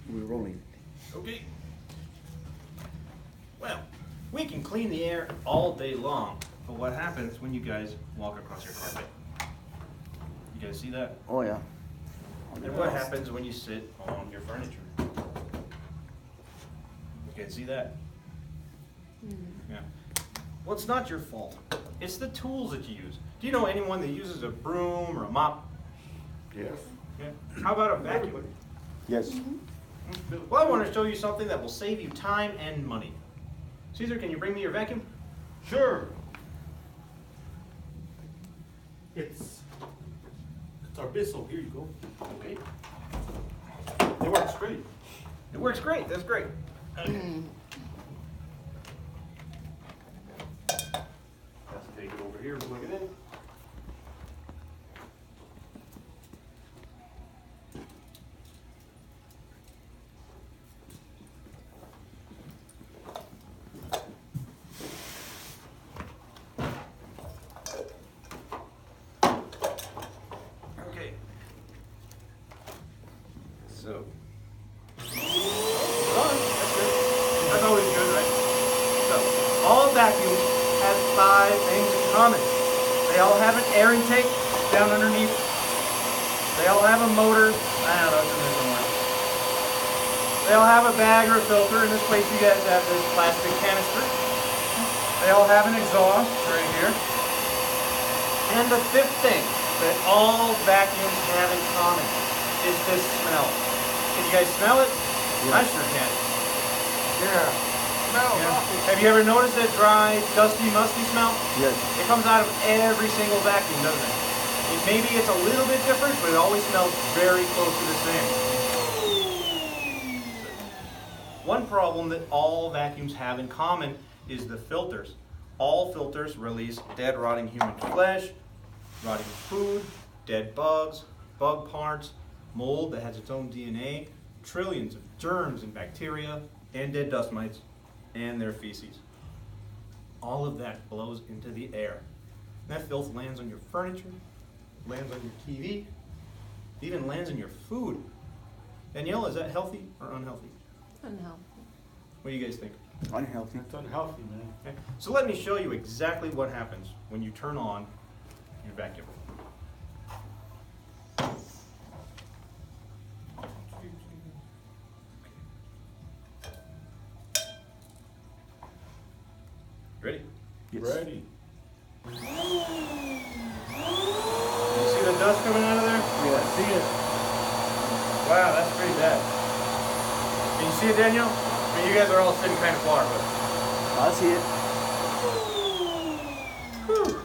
We're rolling. Okay. Well, we can clean the air all day long, but what happens when you guys walk across your carpet? You guys see that? Oh yeah. And what happens when you sit on your furniture? You guys see that? Yeah. Well, it's not your fault. It's the tools that you use. Do you know anyone that uses a broom or a mop? Yes. Yeah. How about a vacuum? Yes. Well, I want to show you something that will save you time and money. Caesar, can you bring me your vacuum? Sure. It's our Bissell. Here you go. Okay. It works great. It works great. That's great. Let's take it over here and plug it in. Okay. So. That's good. That's always good, right? So, all vacuums have 5 things in common. They all have an air intake down underneath. They all have a motor. I don't know, it's in there somewhere. They all have a bag or a filter. In this place, you guys have this plastic canister. They all have an exhaust right here. And the 5th thing that all vacuums have in common is this smell. Can you guys smell it? I sure can. Yeah. Smells Yeah. awful. Have you ever noticed that dry, dusty, musty smell? Yes. It comes out of every single vacuum, doesn't it? Maybe it's a little bit different, but it always smells very close to the same. One problem that all vacuums have in common is the filters. All filters release dead, rotting human flesh, rotting food, dead bugs, bug parts, mold that has its own DNA, trillions of germs and bacteria, and dead dust mites, and their feces. All of that blows into the air. That filth lands on your furniture, lands on your TV, even lands in your food. Danielle, is that healthy or unhealthy? Unhealthy. What do you guys think? Unhealthy. It's unhealthy, man. Okay. So let me show you exactly what happens when you turn on your vacuum. Ready? Yes. Ready. You see the dust coming out of there? I see it. Wow, that's pretty bad. Can you see it, Danielle? I mean, you guys are all sitting kind of far, but... I see it. Whew.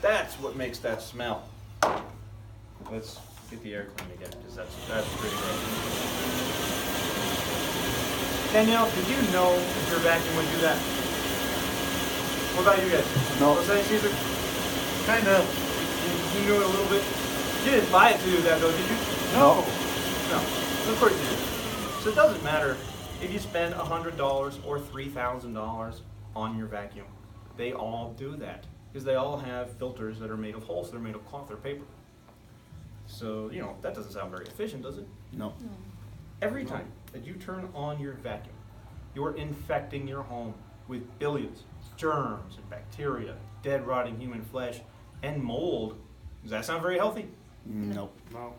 That's what makes that smell. Let's get the air clean again, because that's pretty gross. Danielle, did you know that your vacuum would do that? What about you guys? No. What's that, Caesar? Kind of. You knew it a little bit? You didn't buy it to do that, though, did you? No. No. Of course you didn't. So it doesn't matter if you spend $100 or $3,000 on your vacuum. They all do that because they all have filters that are made of holes. They're made of cloth or paper. So, you know, that doesn't sound very efficient, does it? No. Every time that you turn on your vacuum, you're infecting your home with billions of germs and bacteria, dead, rotting human flesh, and mold. Does that sound very healthy? Nope. No.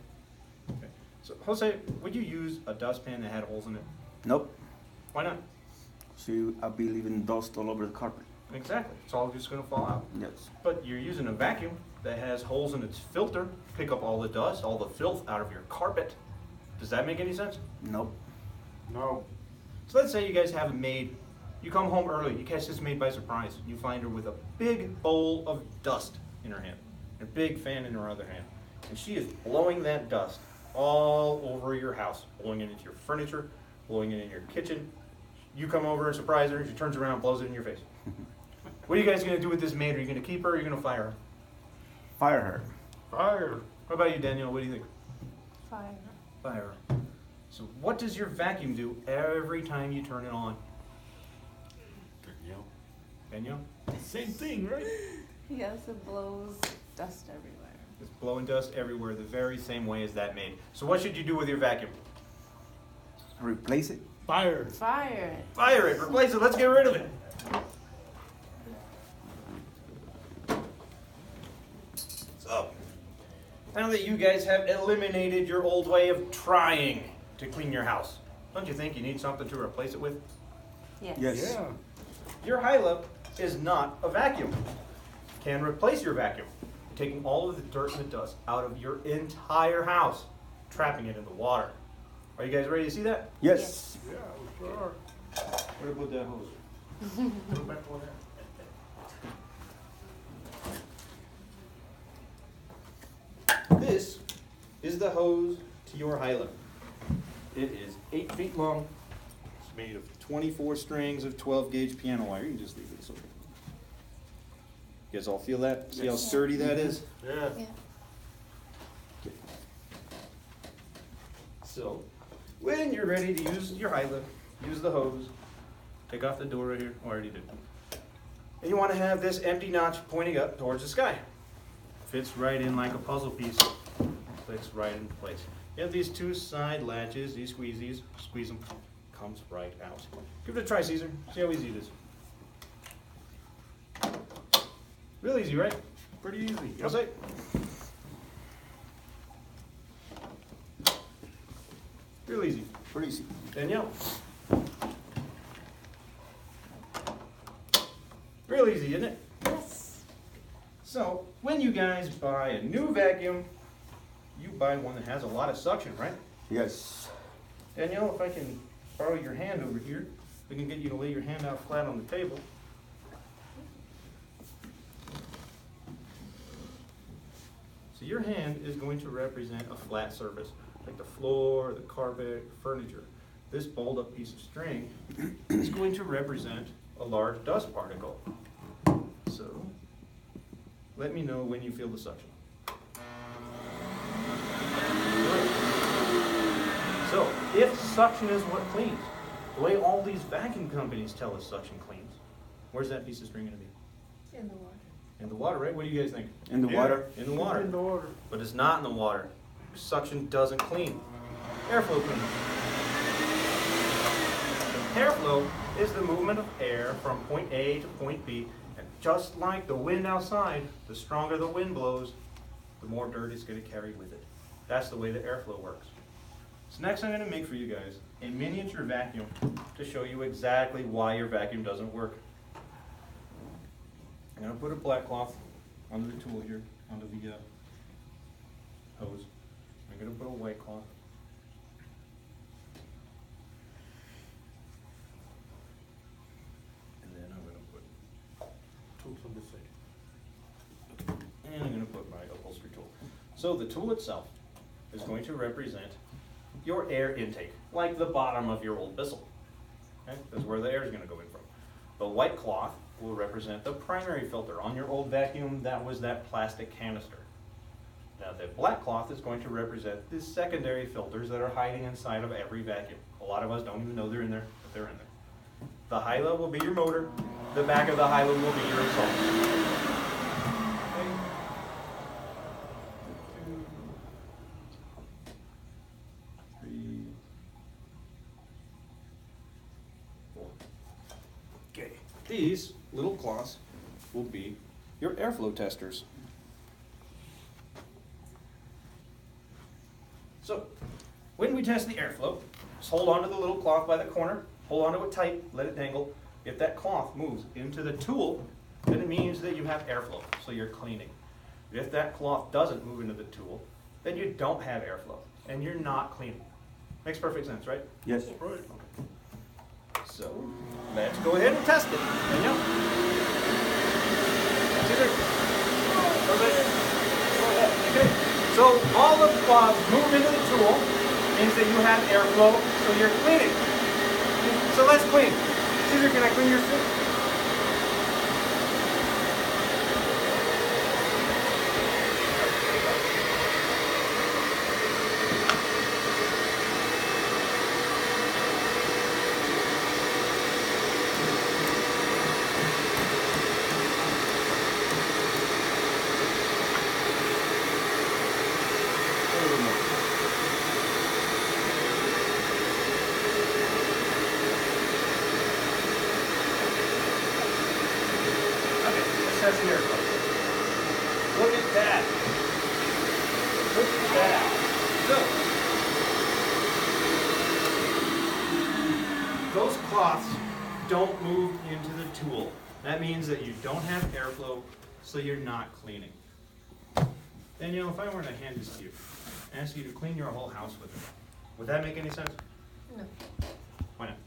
Okay. So, Jose, would you use a dustpan that had holes in it? Nope. Why not? So I'll be leaving dust all over the carpet. Exactly. It's all just going to fall out. Yes. But you're using a vacuum that has holes in its filter, to pick up all the dust, all the filth out of your carpet. Does that make any sense? Nope. No. So let's say you guys have a maid. You come home early. You catch this maid by surprise. You find her with a big bowl of dust in her hand, and a big fan in her other hand. And she is blowing that dust all over your house, blowing it into your furniture, blowing it in your kitchen. You come over and surprise her. She turns around and blows it in your face. What are you guys going to do with this maid? Are you going to keep her or are you going to fire her? Fire her. Fire. What about you, Danielle? What do you think? Fire. Fire her. So what does your vacuum do every time you turn it on? Danielle. Danielle? Same thing, right? Yes, it blows dust everywhere. It's blowing dust everywhere the very same way as that maid. So what should you do with your vacuum? Replace it. Fire. Fire it. Fire it, replace it, let's get rid of it. So, now that you guys have eliminated your old way of trying to clean your house, don't you think you need something to replace it with? Yes. Yes. Yeah. Your Hyla is not a vacuum. Can replace your vacuum, taking all of the dirt and the dust out of your entire house, trapping it in the water. Are you guys ready to see that? Yes. Yeah, we sure are. Where to put that hose? Put it back over there. This is the hose to your Hyla. It is 8 feet long. It's made of 24 strings of 12 gauge piano wire. You can just leave it so. You guys all feel that? See how Yes. sturdy that is? Yeah. Yeah. So, when you're ready to use your Hyla, use the hose. Take off the door right here. Oh, I already did. And you want to have this empty notch pointing up towards the sky. Fits right in like a puzzle piece. Clicks right into place. You have these two side latches. These squeeze them. Comes right out. Give it a try, Caesar. See how easy it is. Real easy, right? Pretty easy. I'll say. Real easy. Pretty easy. Danielle. Real easy, isn't it? Yes. So, when you guys buy a new vacuum, you buy one that has a lot of suction, right? Yes. Danielle, if I can borrow your hand over here, we can get you to lay your hand out flat on the table. So your hand is going to represent a flat surface, like the floor, the carpet, furniture. This balled up piece of string is going to represent a large dust particle. So, let me know when you feel the suction. Good. So, if suction is what cleans, the way all these vacuum companies tell us suction cleans, where's that piece of string gonna be? In the water. In the water, right? What do you guys think? In the Yeah. water. In the water. In the water. But it's not in the water. Suction doesn't clean. Airflow cleans. Airflow is the movement of air from point A to point B, and just like the wind outside, the stronger the wind blows, the more dirt it's going to carry with it. That's the way the airflow works. So next I'm going to make for you guys a miniature vacuum to show you exactly why your vacuum doesn't work. I'm going to put a black cloth under the tool here, under the hose. I'm going to put a white cloth. And then I'm going to put, Tools on this side. and I'm going to put my upholstery tool. So the tool itself is going to represent your air intake, like the bottom of your old Bissell. Okay? That's where the air is going to go in from. The white cloth will represent the primary filter. On your old vacuum, that was that plastic canister. Now the black cloth is going to represent the secondary filters that are hiding inside of every vacuum. A lot of us don't even know they're in there, but they're in there. The Hyla will be your motor. The back of the Hyla will be your exhaust. Okay. 2, 3, 4. Okay. These little cloths will be your airflow testers. So, when we test the airflow, just hold onto the little cloth by the corner, hold onto it tight, let it dangle. If that cloth moves into the tool, then it means that you have airflow, so you're cleaning. If that cloth doesn't move into the tool, then you don't have airflow, and you're not cleaning. Makes perfect sense, right? Yes. Right. So, let's go ahead and test it. Danielle. Caesar. Go ahead. Okay. So all of the cloths move into the tool, means that you have airflow, so you're cleaning. So let's clean. Caesar, can I clean your suit? excess airflow. Look at that. Look at that. So, those cloths don't move into the tool. That means that you don't have airflow, so you're not cleaning. Danielle, if I were to hand this to you, ask you to clean your whole house with it, would that make any sense? No, Why not?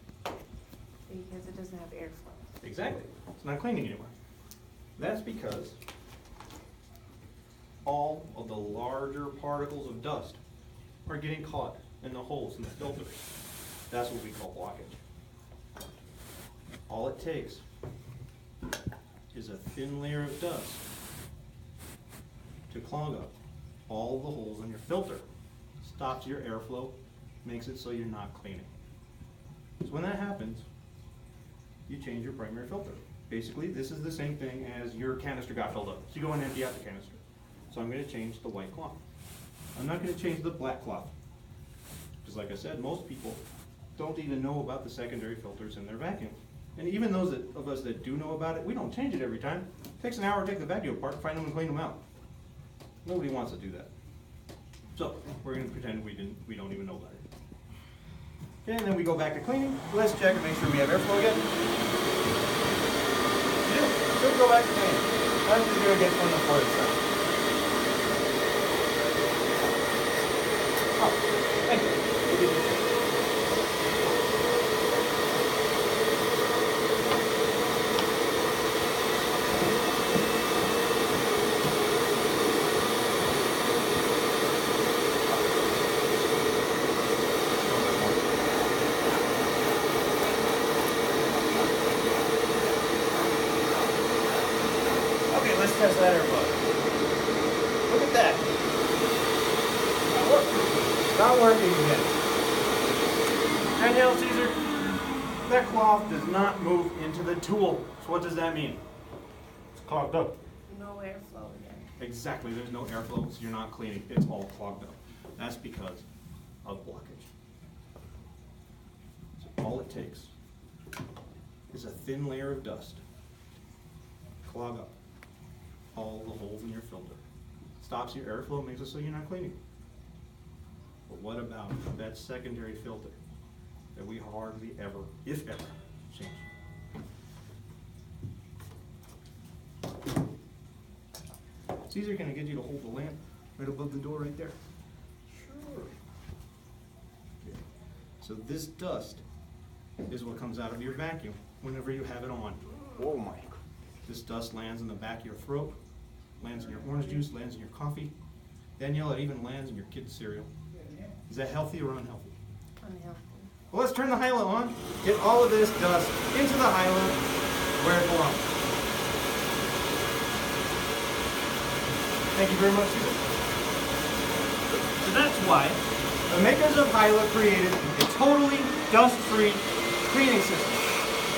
because it doesn't have airflow. Exactly. It's not cleaning anymore. That's because all of the larger particles of dust are getting caught in the holes in the filters. That's what we call blockage. All it takes is a thin layer of dust to clog up all the holes in your filter. Stops your airflow, makes it so you're not cleaning. So when that happens, you change your primary filter. Basically, this is the same thing as your canister got filled up. So you go and empty out the canister. So I'm going to change the white cloth. I'm not going to change the black cloth. Because like I said, most people don't even know about the secondary filters in their vacuum. And even those of us that do know about it, we don't change it every time. It takes an hour to take the vacuum apart, find them and clean them out. Nobody wants to do that. So we're going to pretend we don't even know about it. Okay, and then we go back to cleaning. Let's check and make sure we have airflow again. You do. So go back to cleaning. I'm just going to get from the floor this time. Oh, thank you. Okay, let's test that airflow. Look at that. Not working again. Danielle, Caesar, that cloth does not move into the tool. So what does that mean? It's clogged up. No airflow again. Exactly, there's no airflow, so you're not cleaning. It's all clogged up. That's because of blockage. So all it takes is a thin layer of dust. Clog up all the holes in your filter. Stops your airflow, makes it so you're not cleaning. But what about that secondary filter that we hardly ever, if ever, change? Caesar, can I get you to hold the lamp right above the door right there? Sure. Okay. So this dust is what comes out of your vacuum whenever you have it on. Oh my. This dust lands in the back of your throat, lands in your orange juice, lands in your coffee. Danielle, it even lands in your kid's cereal. Is that healthy or unhealthy? Unhealthy. Well, let's turn the Hyla on. Get all of this dust into the Hyla where it belongs. Thank you very much, Susan. So that's why the makers of Hyla created a totally dust-free cleaning system.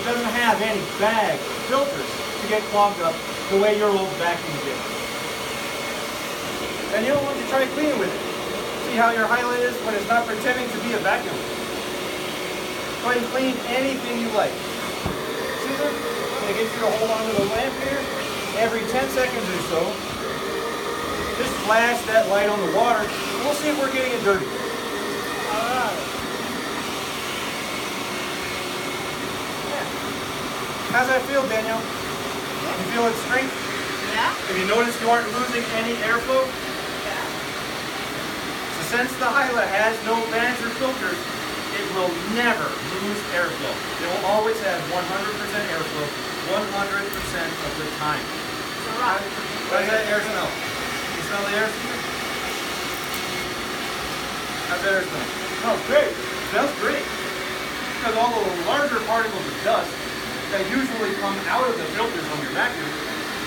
It doesn't have any bag filters to get clogged up the way your old vacuum did. And you'll want to try cleaning with it. See how your Hyla is when it's not pretending to be a vacuum. Go ahead and clean anything you like. Caesar, I'm going to get you to hold on to the lamp here. Every 10 seconds or so, just flash that light on the water, and we'll see if we're getting it dirty. Alright. Yeah. How's that feel, Danielle? You feel its strength? Yeah? Have you noticed you aren't losing any airflow? Yeah. So since the Hyla has no bands or filters, it will never lose airflow. It will always have 100% airflow 100% of the time. It's a rock. How does that air smell? You smell the air? How's that air smell? Smells great. Smells great. Because all the larger particles of dust that usually come out of the filters on your vacuum,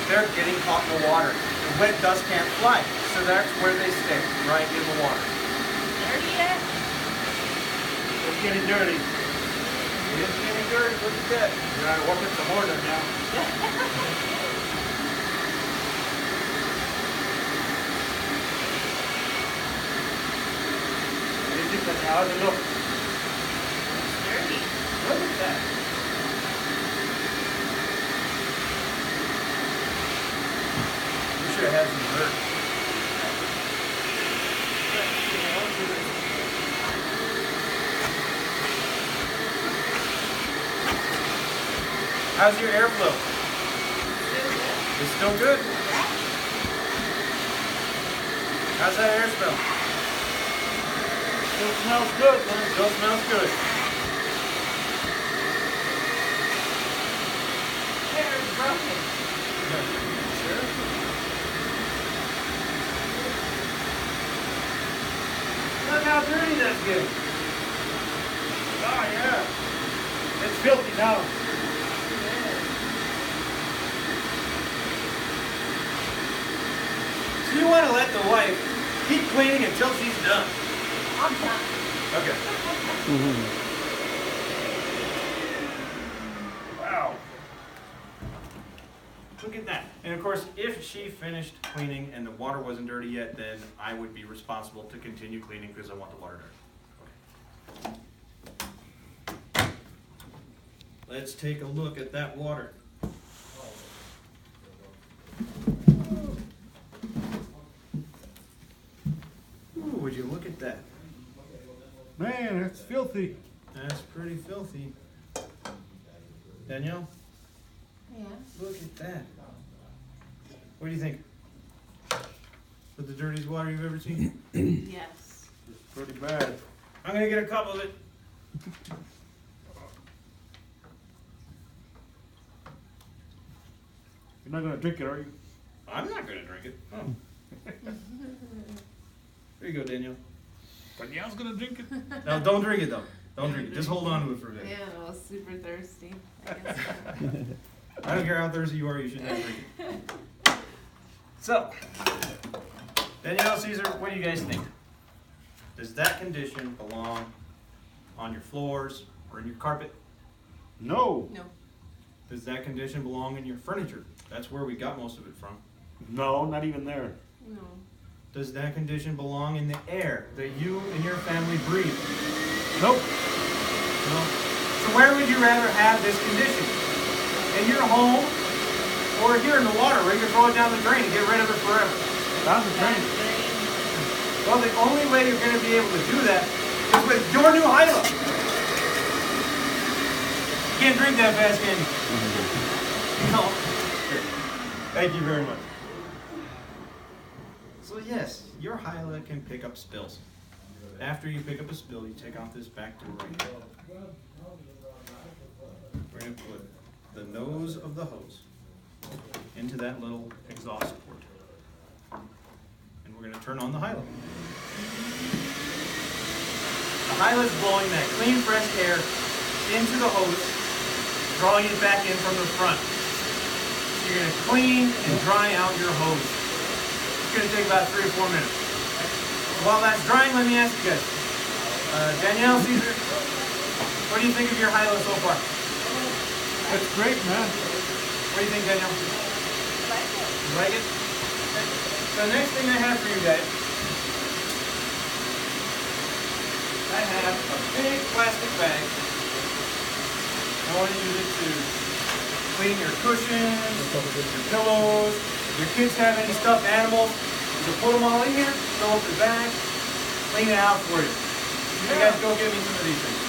they're getting caught in the water. The wet dust can't fly, so that's where they stay, right in the water. Dirty yet? It's getting dirty. It's getting dirty. Look at that. You gotta work it some more now. How's it look? Dirty. Look at that. How's your airflow? It's still good. How's that air smell? Still smells good, man. Still smells good. Hair is broken. Sure. Look how dirty that's getting. Oh, yeah. It's filthy now. So you want to let the wife keep cleaning until she's done. I'm done. Okay. Wow. Look at that. And of course, if she finished cleaning and the water wasn't dirty yet, then I would be responsible to continue cleaning because I want the water dirty. Okay. Let's take a look at that water. Ooh, would you look at that? Man, it's filthy. That's pretty filthy. Danielle, Yeah. look at that. What do you think? With the dirtiest water you've ever seen? Yes. It's pretty bad. I'm gonna get a cup of it. You're not gonna drink it, are you? I'm not gonna drink it. Oh. There you go, Danielle. Danielle's gonna drink it. No, don't drink it though. Don't drink it. Just hold on to it for a bit. Yeah, I was super thirsty. I guess I don't care how thirsty you are, you should not drink it. So, Danielle, Caesar, what do you guys think? Does that condition belong on your floors or in your carpet? No. no. Does that condition belong in your furniture? That's where we got most of it from. No, not even there. No. Does that condition belong in the air that you and your family breathe? Nope. No. So where would you rather have this condition? In your home or here in the water where you can throw it down the drain and get rid of it forever? Down the drain. Well, the only way you're going to be able to do that is with your new Hyla. You can't drink that fast, can you? No. Thank you very much. So yes, your Hyla can pick up spills. After you pick up a spill, you take off this back door right here. We're going to put the nose of the hose into that little exhaust port. And we're going to turn on the Hyla. The Hyla is blowing that clean, fresh air into the hose, drawing it back in from the front. So you're going to clean and dry out your hose. It's going to take about 3 or 4 minutes. While that's drying, let me ask you guys. Danielle, Caesar, what do you think of your Hyla so far? It's great, man. What do you think, Danielle? Like it. You like it? Okay. So the next thing I have for you guys, I have a big plastic bag. I want to use it to clean your cushions, your pillows. Your kids have any stuffed animals, you can put them all in here, fill up the bag, clean it out for you. You guys go get me some of these things.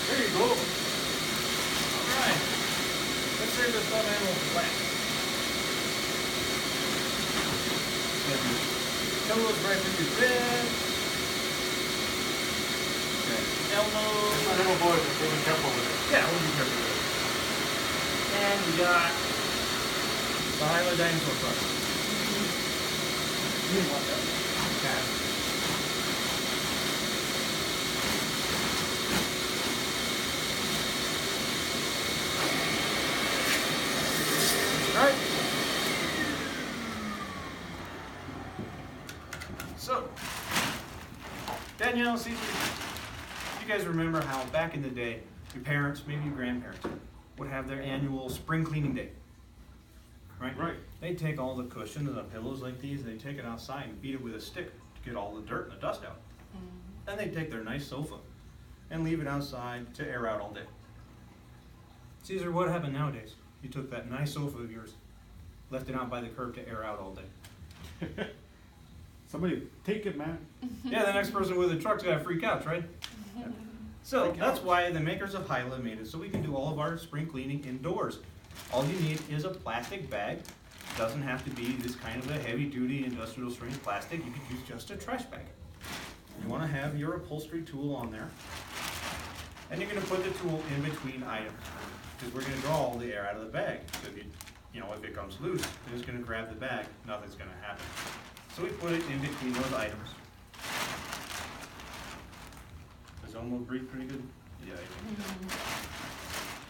There you go. Alright. Let's save the stuffed animal for last. Pillows right for your bed. Okay. Elbows. My little boys are being careful with it. Yeah, we'll be careful with it. And we got the Hyla dinosaur brush. You didn't want that. Okay. Alright. So, Danielle, Caesar, you guys remember how back in the day, your parents, maybe your grandparents, would have their annual spring cleaning day, right? Right. They'd take all the cushions and the pillows like these, they'd take it outside and beat it with a stick to get all the dirt and the dust out. Then they'd take their nice sofa and leave it outside to air out all day. Caesar, what happened nowadays? You took that nice sofa of yours left it out by the curb to air out all day. Somebody take it, man. Yeah, the next person with a truck's gotta freak out, right? So Freak that's out. why the makers of Hyla made it so we can do all of our spring cleaning indoors. All you need is a plastic bag. Doesn't have to be this kind of a heavy duty industrial strength plastic. You could use just a trash bag. You wanna have your upholstery tool on there. And you're gonna put the tool in between items. Because we're gonna draw all the air out of the bag. So if if it comes loose, you're just gonna grab the bag, nothing's gonna happen. So we put it in between those items. Does Elmo breathe pretty good? Yeah, he does.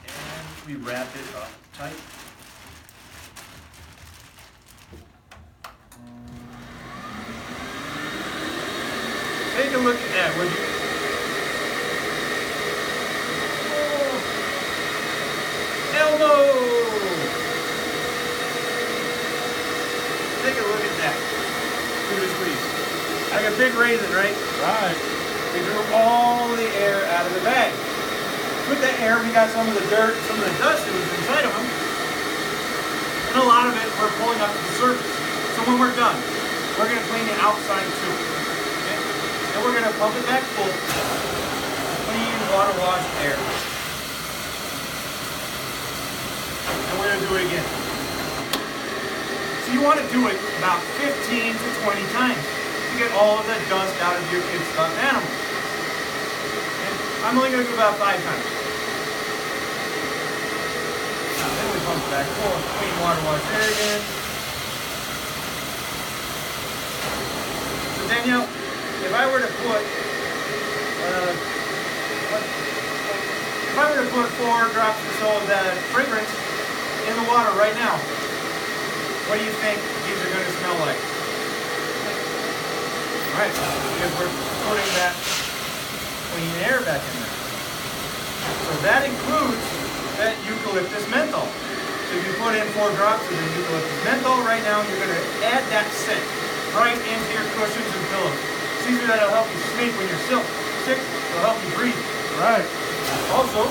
And we wrap it up tight. Take a look at that, would you? Oh, Elmo! Take a look at that. Through the squeeze. Like a big raisin, right? Right. We drew all the air out of the bag. With the air, we got some of the dirt, some of the dust that was inside of them. And a lot of it we're pulling up to the surface. So when we're done, we're going to clean the outside too. Okay? And we're going to pump it back full. Clean, water wash air. And we're going to do it again. So you want to do it about 15 to 20 times to get all of the dust out of your kid's stuffed animal. And I'm only going to do about 5 times. Then we pump it back full, clean water wash air again. So Danielle, if I were to put, if I were to put 4 drops or so of that fragrance in the water right now, what do you think these are going to smell like? Right, because we're putting that clean air back in there. So that includes that eucalyptus menthol. So if you put in 4 drops of the eucalyptus menthol right now, you're going to add that scent right into your cushions and pillows. It's easier that'll help you sleep when you're sick. It'll help you breathe. Right. Also,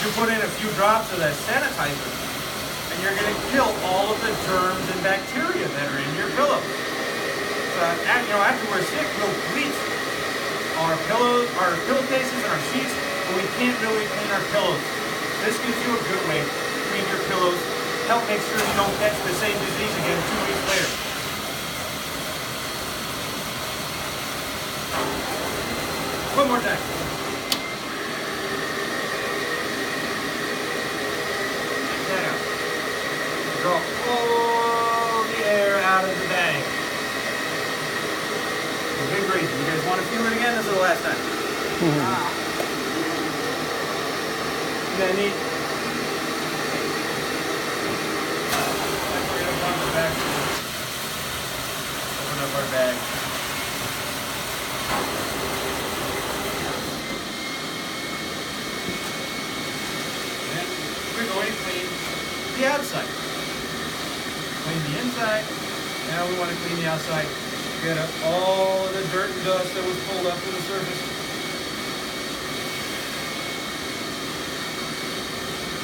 you put in a few drops of that sanitizer, and you're going to kill all of the germs and bacteria that are in your pillow. So, after we're sick, we'll bleach our pillows, our pillowcases, and our sheets, but we can't really clean our pillows. This gives you a good way to clean your pillows, help make sure you don't catch the same disease again 2 weeks later. One more time. Take that out. Draw all the air out of the bag. The big reason. You guys want to feel it again? This is the last time. Isn't that neat? Like we're going to pump it back. Open up our bag. And we're going to clean the outside. Clean the inside. Now we want to clean the outside. Get up all of the dirt and dust that was pulled up to the surface.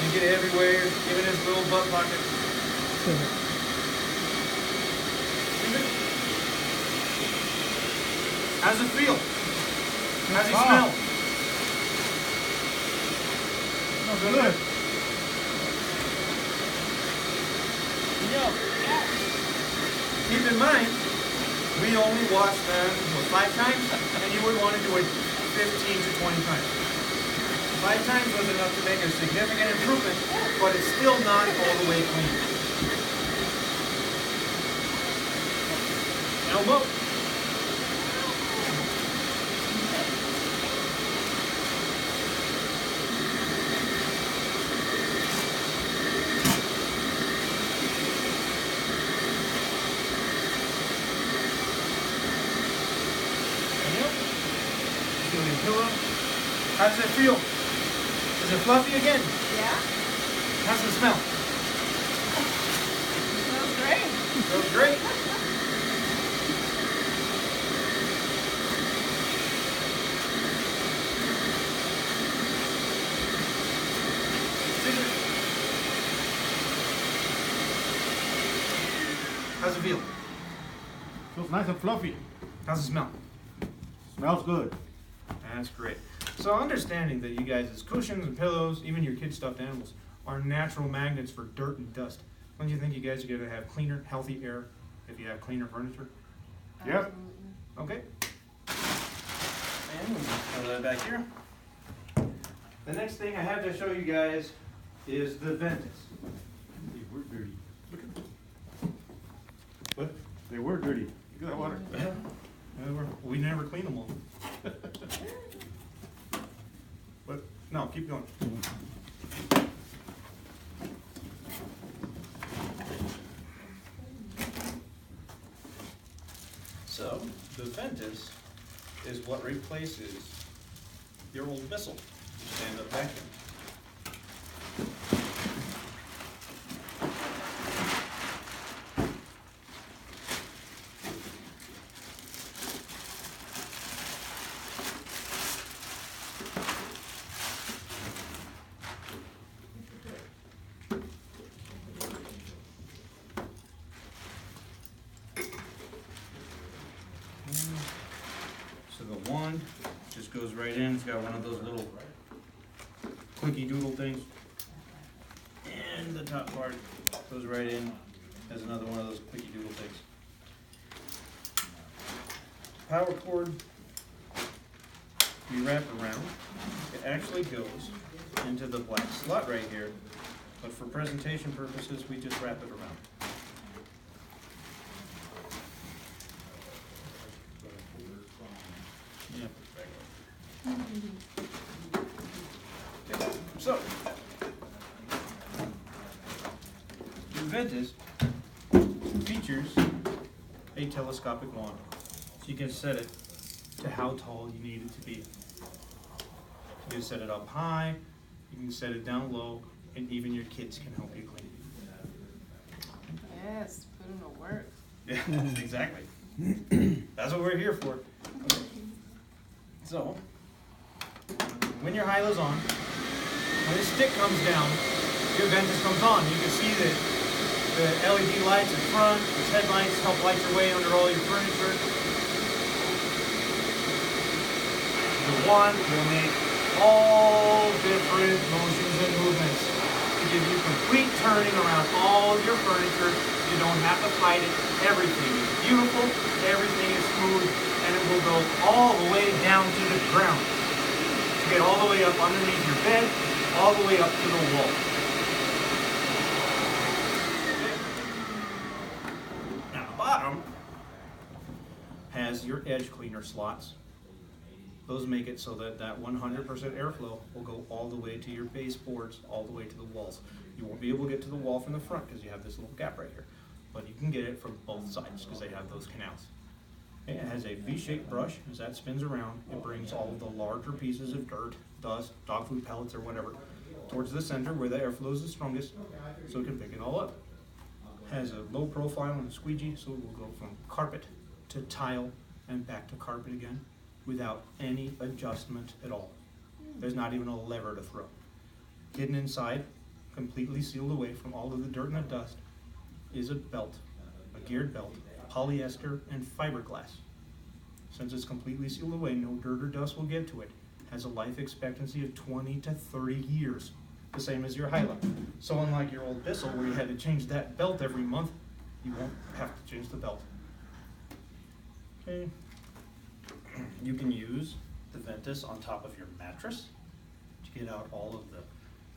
And get everywhere, even his little butt pocket. How's it feel? How's he smell? No, good. Keep in mind, we only wash them 5 times, and you would want to do it 15 to 20 times. 5 times was enough to make a significant improvement, but it's still not all the way clean. Elmo. Pillow. How does it feel? Is it fluffy again? Yeah? How's it smell? Smells great. Smells great. How's it feel? Feels nice and fluffy. How's it smell? Smells good. That's great. So understanding that you guys' cushions and pillows, even your kids' stuffed animals, are natural magnets for dirt and dust. Don't you think you guys are going to have cleaner, healthy air if you have cleaner furniture? Yep. Okay. And we'll just throw that back here. The next thing I have to show you guys is the Ventus. They were dirty. Look at them. What? They were dirty. Look at that water. We never clean them all. But no, keep going. So the Ventus is what replaces your old Bissell stand-up vacuum. So the wand just goes right in. It's got one of those little clicky doodle things. And the top part goes right in. Has another one of those clicky doodle things. Power cord you wrap around. It actually goes into the black slot right here. But for presentation purposes, we just wrap it around. Yeah. Okay, so, the Ventus features a telescopic wand. So you can set it to how tall you need it to be. You can set it up high, you can set it down low, and even your kids can help you clean Yes, put in the work. it. Yeah, exactly. That's what we're here for. Okay. So, when your high-low's on, when the stick comes down, your Ventus comes on. You can see that the LED lights in front, its headlights help light your way under all your furniture. The wand will make all different motions and movements to give you complete turning around all your furniture. You don't have to fight it. Everything is beautiful, everything is smooth, and it will go all the way down to the ground. To get all the way up underneath your bed, all the way up to the wall. Now the bottom has your edge cleaner slots. Those make it so that that 100% airflow will go all the way to your baseboards, all the way to the walls. You won't be able to get to the wall from the front because you have this little gap right here. But you can get it from both sides because they have those canals. It has a V-shaped brush. As that spins around, it brings all of the larger pieces of dirt, dust, dog food pellets, or whatever towards the center where the airflow is the strongest so it can pick it all up. Has a low profile and a squeegee, so it will go from carpet to tile and back to carpet again without any adjustment at all. There's not even a lever to throw. Hidden inside, completely sealed away from all of the dirt and the dust, is a belt, a geared belt, polyester and fiberglass. Since it's completely sealed away, no dirt or dust will get to it. Has a life expectancy of 20 to 30 years, the same as your Hyla. So unlike your old Bissell where you had to change that belt every month, you won't have to change the belt. Okay. You can use the Ventus on top of your mattress to get out all of the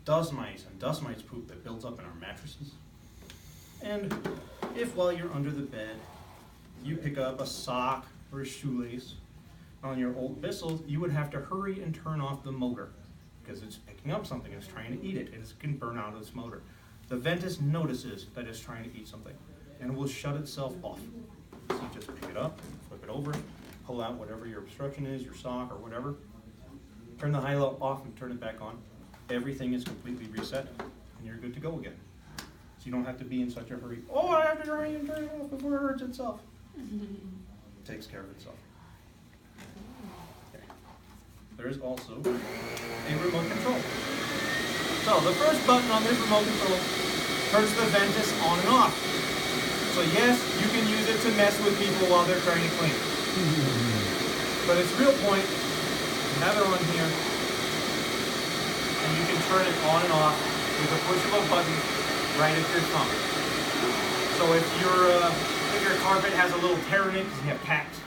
dust mites and dust mites poop that builds up in our mattresses. And if while you're under the bed, you pick up a sock or a shoelace on your old Bissell, you would have to hurry and turn off the motor because it's picking up something, it's trying to eat it, and it can burn out its motor. The Ventus notices that it's trying to eat something and will shut itself off. So you just pick it up, flip it over, pull out whatever your obstruction is, your sock or whatever, turn the high-low off and turn it back on. Everything is completely reset and you're good to go again. So you don't have to be in such a hurry. Oh, I have to hurry and turn it off before it hurts itself. It takes care of itself. Okay. There is also a remote control. So the first button on this remote control turns the Ventus on and off. So yes, you can use it to mess with people while they're trying to clean. But its real point, you have it on here, and you can turn it on and off with a push of a button right at your thumb. So if your carpet has a little tear in it because you have cats,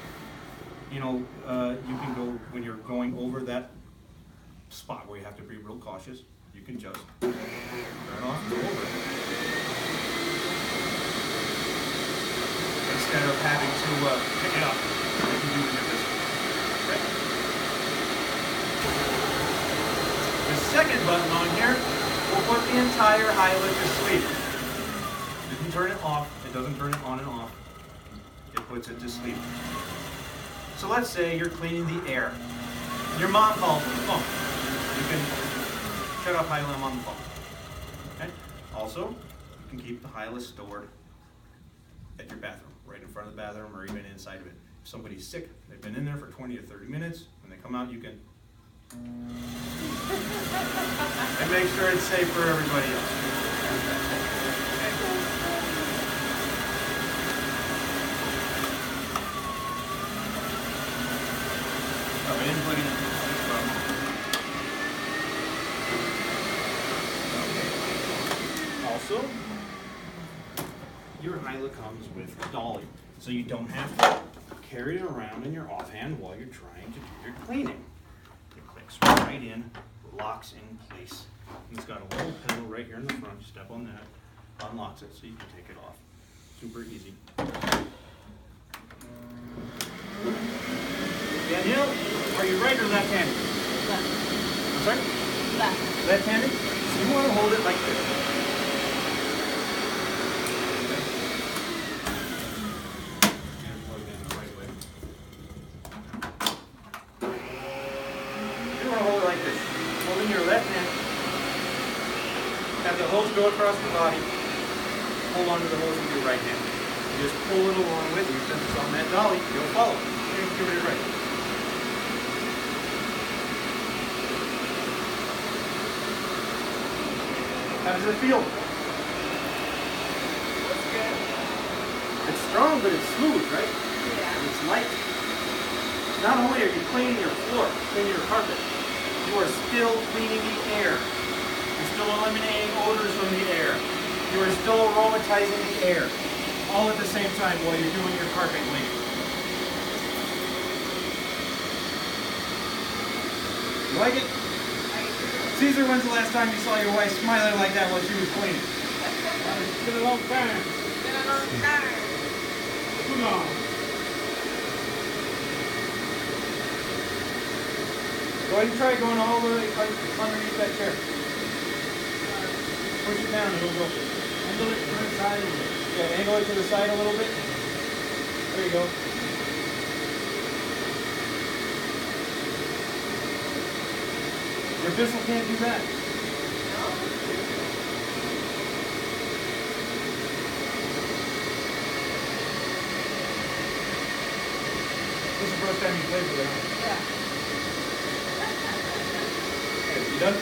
you know, you can go, when you're going over that spot where you have to be real cautious, you can just turn it off and go over it. Instead of having to pick it up like you do when you're busy. Okay. The second button on here will put the entire Hyla to sleep. You can turn it off, it doesn't turn it on and off. It puts it to sleep. So let's say you're cleaning the air. Your mom calls on the phone. You can shut off Hyla on the phone. Okay? Also, you can keep the Hyla stored at your bathroom, right in front of the bathroom or even inside of it. If somebody's sick, they've been in there for 20 or 30 minutes, when they come out, you can and make sure it's safe for everybody else. Oh, I didn't plug it in. Also, your Hyla comes with a dolly, so you don't have to carry it around in your offhand while you're trying to do your cleaning. It clicks right in, locks in place. And it's got a little pedal right here in the front. You step on that, unlocks it so you can take it off. Super easy. Danielle, are you right or left-handed? Left. I'm sorry? Left. Left-handed? So you want to hold it like this. Have the hose go across your body, hold on to the hose with your right hand. You just pull it along with you. Since it's on that dolly, you'll follow. Give it right. How does it feel? That's good. It's strong, but it's smooth, right? Yeah. It's light. Not only are you cleaning your floor, cleaning your carpet, you are still cleaning the air. You're still eliminating odors from the air. You are still aromatizing the air. All at the same time while you're doing your carpet cleaning. You like it? Caesar, when's the last time you saw your wife smiling like that while she was cleaning? It's been a long time. Been a long time. Too long. Go ahead and try going all the way underneath that chair. Push it down, it'll go. Angle it to the side a little bit. Yeah, angle it to the side a little bit. There you go. Your pistol can't do that. This is the first time you played with it, huh? Yeah. Okay, you done?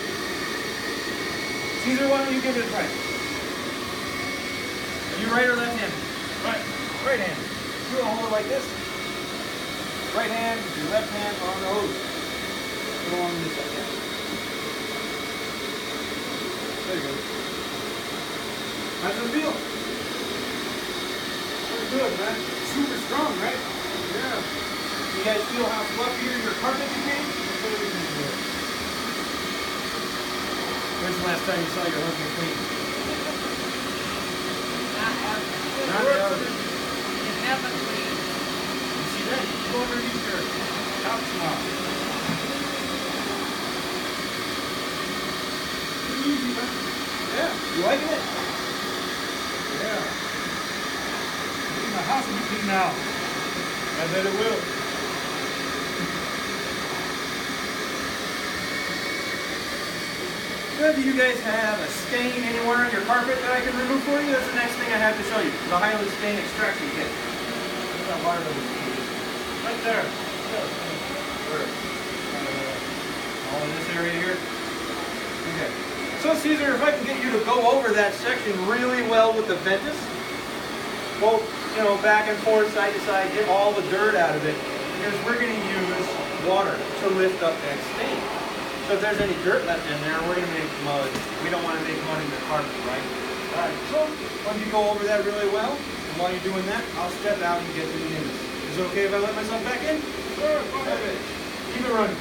Caesar, why don't you give it a try? Are you right or left handed? Right. Right handed. You want to hold it like this. Right hand, your left hand on the hose. Go on this side, yeah. There you go. How does it feel? Pretty good, man. Super strong, right? Yeah. You guys feel how fluffier your carpet became? When's the last time you saw your husband clean? Not ever. Not ever. You never clean. You see that? You go underneath your couch now. Pretty easy, man. Yeah. You liking it? Yeah. My house will be clean now. I bet it will. Good. Do you guys have a stain anywhere on your carpet that I can remove for you? That's the next thing I have to show you. The Hyla Stain Extraction Kit. Where's that wire that was Right there. Where? All in this area here? Okay. So Caesar, if I can get you to go over that section really well with the Ventus, well, you know, back and forth, side to side, get all the dirt out of it, because we're going to use water to lift up that stain. So if there's any dirt left in there, we're going to make mud. We don't want to make mud in the carpet, right? All right, so why don't you go over that really well, and while you're doing that, I'll step out and get to the units. Is it okay if I let myself back in? Sure, go ahead. Keep it running.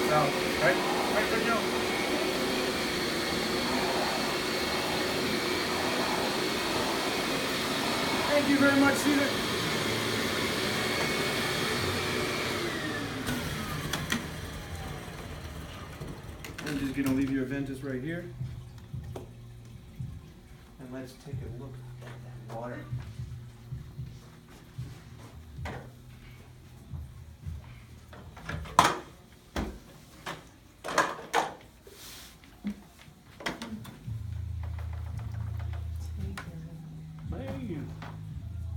Out. Right, good job. Thank you very much, Caesar. I'm just gonna leave your Aventus right here. And let's take a look at that water.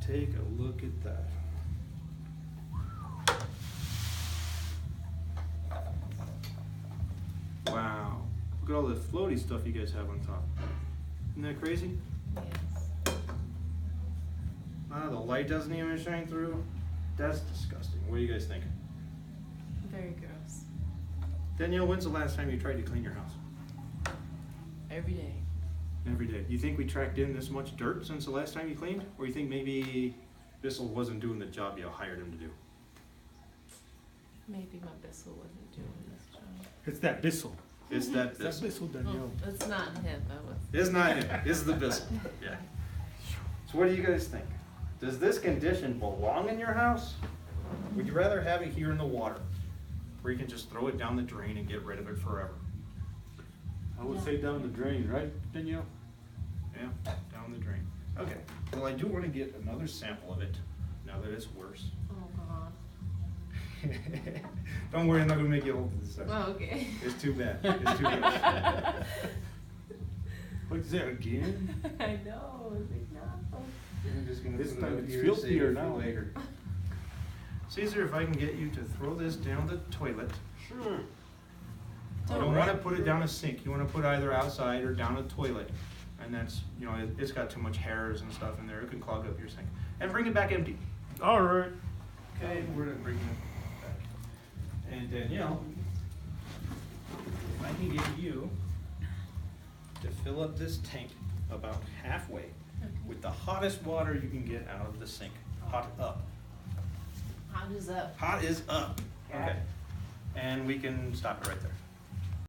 Take a look at that. Wow. Look at all the floaty stuff you guys have on top. Isn't that crazy? Yes. Ah, the light doesn't even shine through. That's disgusting. What do you guys think? Very gross. Danielle, when's the last time you tried to clean your house? Every day. Every day. You think we tracked in this much dirt since the last time you cleaned? Or you think maybe Bissell wasn't doing the job you hired him to do? Maybe my Bissell wasn't doing this job. It's that Bissell. It's that It's that Bissell. Bissell, Danielle. Oh, it's not him. That was. It's not him. It's the Bissell. Yeah. So what do you guys think? Does this condition belong in your house? Would you rather have it here in the water, where you can just throw it down the drain and get rid of it forever? I would say down the drain, right, Danielle? Yeah, down the drain. Okay. Well, I do want to get another sample of it now that it's worse. Oh God. Don't worry, I'm not gonna make you hold this. Oh, okay. It's too bad. It's too bad. What's that again? I know. It's like, no. I'm just gonna This put it time up it's here and save filthier it for now. later. Caesar, if I can get you to throw this down the toilet. Sure. You don't want to put it down a sink. You want to put either outside or down a toilet. And that's, you know, it's got too much hairs and stuff in there. It can clog up your sink. And bring it back empty. All right. Okay, we're gonna bring it back. And Danielle, if I can get you to fill up this tank about halfway with the hottest water you can get out of the sink. Hot up. How does that? Hot is up. Okay. And we can stop it right there.